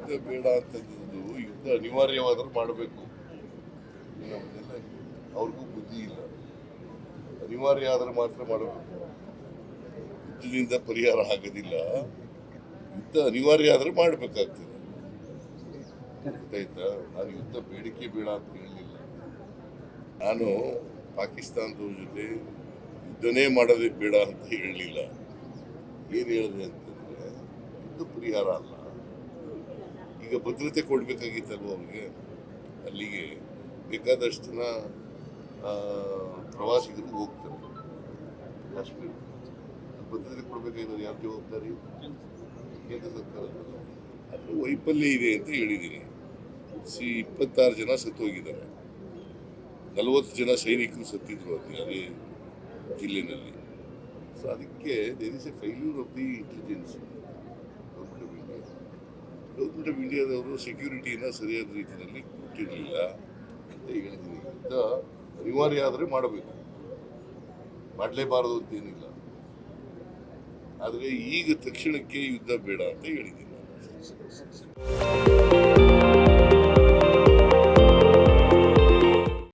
ಯುದ್ಧ ಬೇಡ ಅಂತಂದಿದ್ದು ಯುದ್ಧ ಅನಿವಾರ್ಯವಾದ್ರೂ ಮಾಡಬೇಕು. ನಮ್ಮದೆಲ್ಲ ಅವ್ರಿಗೂ ಬುದ್ಧಿ ಇಲ್ಲ. ಅನಿವಾರ್ಯ ಆದ್ರೆ ಮಾತ್ರ ಮಾಡಬೇಕು. ಯುದ್ಧದಿಂದ ಪರಿಹಾರ ಆಗೋದಿಲ್ಲ. ಯುದ್ಧ ಅನಿವಾರ್ಯ ಆದ್ರೆ ಮಾಡಬೇಕಾಗ್ತದೆ. ಗೊತ್ತಾಯ್ತಾ? ನಾನು ಯುದ್ಧ ಬೇಡಿಕೆ ಬೇಡ ಅಂತ ಹೇಳಲಿಲ್ಲ. ನಾನು ಪಾಕಿಸ್ತಾನದವ್ರ ಜೊತೆ ಯುದ್ಧನೇ ಮಾಡೋದೇ ಬೇಡ ಅಂತ ಹೇಳಲಿಲ್ಲ. ಏನು ಹೇಳಿದೆ ಅಂತಂದ್ರೆ ಯುದ್ಧ ಪರಿಹಾರ ಅಲ್ಲ. ಈಗ ಭದ್ರತೆ ಕೊಡ್ಬೇಕಾಗಿತ್ತಲ್ವ ಅವ್ರಿಗೆ. ಅಲ್ಲಿಗೆ ಬೇಕಾದಷ್ಟು ಜನ ಪ್ರವಾಸಿಗರು ಹೋಗ್ತಾರೆ ಕಾಶ್ಮೀರ. ಭದ್ರತೆ ಕೊಡಬೇಕಾಗಿರೋದು ಯಾರು ಜವಾಬ್ದಾರಿ? ಕೇಂದ್ರ ಸರ್ಕಾರ. ಅಲ್ಲಿ ವೈಫಲ್ಯ ಇದೆ ಅಂತ ಹೇಳಿದ್ದೀನಿ. 26 ಜನ ಸತ್ತೋಗಿದ್ದಾರೆ. 40 ಜನ ಸೈನಿಕರು ಸತ್ತಿದ್ರು ಅದೇ ಜಿಲ್ಲೆನಲ್ಲಿ. ಸೊ ಅದಕ್ಕೆ there is a failure of the intelligence government of ಇಂಡಿಯಾದವರು ಸೆಕ್ಯೂರಿಟಿನ ಸರಿಯಾದ ರೀತಿಯಲ್ಲಿ ಕೊಟ್ಟಿರಲಿಲ್ಲ ಅಂತ ಹೇಳಿದ್ದೀನಿ. ಯುದ್ಧ ಅನಿವಾರ್ಯ ಆದರೆ ಮಾಡಬೇಕು, ಮಾಡಲೇಬಾರದು ಅಂತೇನಿಲ್ಲ. ಆದರೆ ಈಗ ತಕ್ಷಣಕ್ಕೆ ಯುದ್ಧ ಬೇಡ ಅಂತ ಹೇಳಿದ್ದೀನಿ.